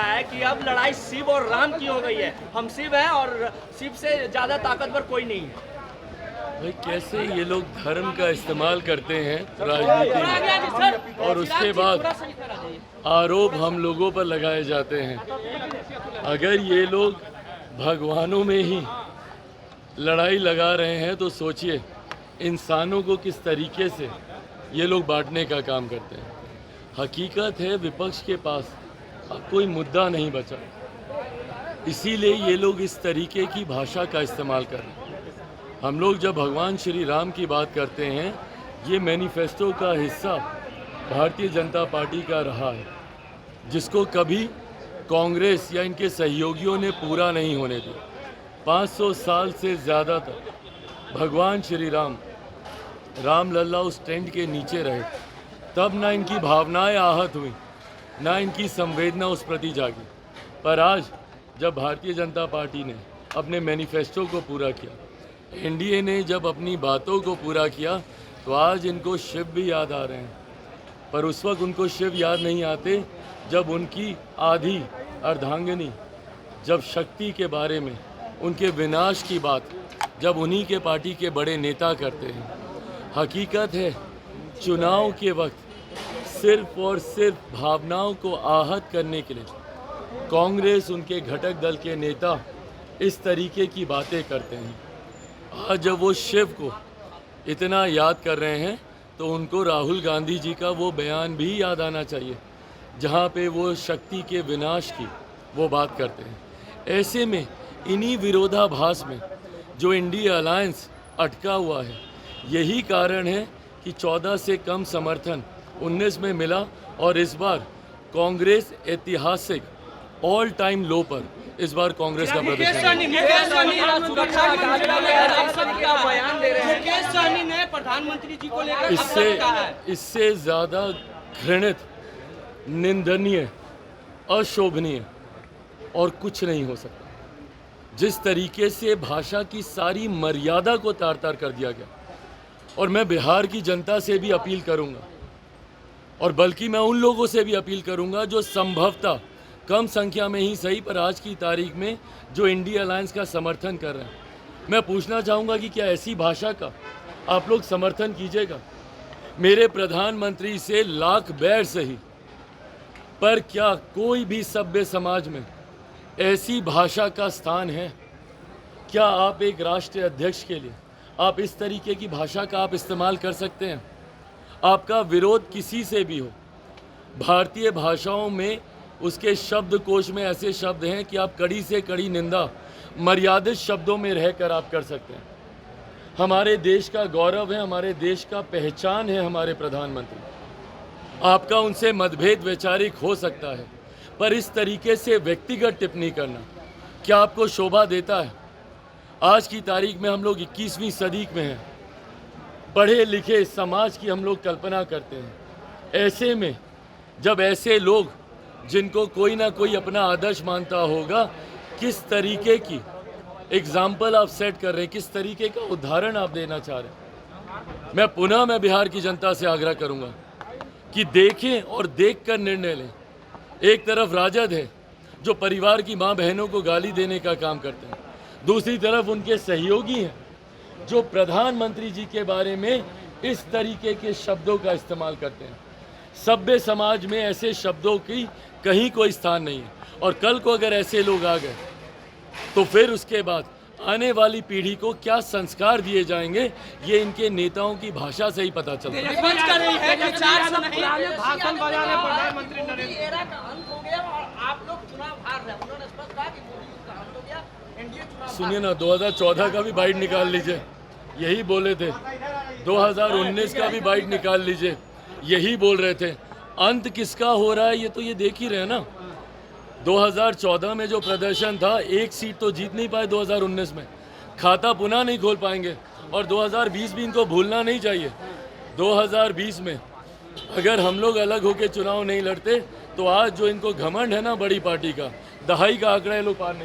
रहा है कि अब लड़ाई शिव और राम की हो गई है, हम शिव हैं और शिव से ज़्यादा ताकतवर कोई नहीं है। भाई कैसे ये लोग धर्म का इस्तेमाल करते हैं राजनीति में और उसके बाद आरोप हम लोगों पर लगाए जाते हैं। अगर ये लोग भगवानों में ही लड़ाई लगा रहे हैं तो सोचिए इंसानों को किस तरीके से ये लोग बांटने का काम करते हैं। हकीकत है विपक्ष के पास अब कोई मुद्दा नहीं बचा, इसीलिए ये लोग इस तरीके की भाषा का इस्तेमाल कर रहे हैं। हम लोग जब भगवान श्री राम की बात करते हैं, ये मैनिफेस्टो का हिस्सा भारतीय जनता पार्टी का रहा है, जिसको कभी कांग्रेस या इनके सहयोगियों ने पूरा नहीं होने दिया। 500 साल से ज़्यादा तक भगवान श्री राम रामलला उस टेंट के नीचे रहे, तब ना इनकी भावनाएं आहत हुई, ना इनकी संवेदना उस प्रति जागी। पर आज जब भारतीय जनता पार्टी ने अपने मैनिफेस्टो को पूरा किया, एनडीए ने जब अपनी बातों को पूरा किया, तो आज इनको शिव भी याद आ रहे हैं। पर उस वक्त उनको शिव याद नहीं आते जब उनकी आधी अर्धांगिनी, जब शक्ति के बारे में, उनके विनाश की बात जब उन्हीं के पार्टी के बड़े नेता करते हैं। हकीकत है चुनाव के वक्त सिर्फ और सिर्फ भावनाओं को आहत करने के लिए कांग्रेस, उनके घटक दल के नेता इस तरीके की बातें करते हैं। आज जब वो शिव को इतना याद कर रहे हैं तो उनको राहुल गांधी जी का वो बयान भी याद आना चाहिए, जहाँ पे वो शक्ति के विनाश की वो बात करते हैं। ऐसे में इन्हीं विरोधाभास में जो इंडिया अलायंस अटका हुआ है, यही कारण है कि 14 से कम समर्थन 19 में मिला और इस बार कांग्रेस ऐतिहासिक ऑल टाइम लो पर इस बार कांग्रेस का प्रदर्शन प्रधानमंत्री जी को लेकर इससे ज़्यादा घृणित, निंदनीय, अशोभनीय और कुछ नहीं हो सकता। जिस तरीके से भाषा की सारी मर्यादा को तार तार कर दिया गया, और मैं बिहार की जनता से भी अपील करूंगा, और बल्कि मैं उन लोगों से भी अपील करूंगा जो संभवतः कम संख्या में ही सही पर आज की तारीख में जो इंडिया अलायंस का समर्थन कर रहे हैं, मैं पूछना चाहूँगा कि क्या ऐसी भाषा का आप लोग समर्थन कीजिएगा? मेरे प्रधानमंत्री से लाख बैर सही, पर क्या कोई भी सभ्य समाज में ऐसी भाषा का स्थान है? क्या आप एक राष्ट्रीय अध्यक्ष के लिए आप इस तरीके की भाषा का आप इस्तेमाल कर सकते हैं? आपका विरोध किसी से भी हो, भारतीय भाषाओं में उसके शब्दकोश में ऐसे शब्द हैं कि आप कड़ी से कड़ी निंदा मर्यादित शब्दों में रहकर आप कर सकते हैं। हमारे देश का गौरव है, हमारे देश का पहचान है हमारे प्रधानमंत्री। आपका उनसे मतभेद वैचारिक हो सकता है, पर इस तरीके से व्यक्तिगत टिप्पणी करना क्या आपको शोभा देता है? आज की तारीख में हम लोग 21वीं सदी में हैं, पढ़े लिखे समाज की हम लोग कल्पना करते हैं। ऐसे में जब ऐसे लोग जिनको कोई ना कोई अपना आदर्श मानता होगा, किस तरीके की एग्जाम्पल आप सेट कर रहे हैं, किस तरीके का उदाहरण आप देना चाह रहे हैं। मैं बिहार की जनता से आग्रह करूंगा कि देखें और देखकर निर्णय लें। एक तरफ राजद है जो परिवार की मां बहनों को गाली देने का काम करते हैं, दूसरी तरफ उनके सहयोगी हैं जो प्रधानमंत्री जी के बारे में इस तरीके के शब्दों का इस्तेमाल करते हैं। सभ्य समाज में ऐसे शब्दों की कहीं कोई स्थान नहीं है, और कल को अगर ऐसे लोग आ गए तो फिर उसके बाद आने वाली पीढ़ी को क्या संस्कार दिए जाएंगे, ये इनके नेताओं की भाषा से ही पता चलता है। सुनिए ना, 2014 का भी बाइट निकाल लीजिए, यही बोले थे। 2019 का भी बाइट निकाल लीजिए, यही बोल रहे थे। अंत किसका हो रहा है ये तो ये देख ही रहे हैं ना। 2014 में जो प्रदर्शन था, एक सीट तो जीत नहीं पाए। 2019 में खाता पुनः नहीं खोल पाएंगे, और 2020 भी इनको भूलना नहीं चाहिए। 2020 में अगर हम लोग अलग होकर चुनाव नहीं लड़ते तो आज जो इनको घमंड है ना बड़ी पार्टी का, दहाई का आंकड़ा ये लोग पार नहीं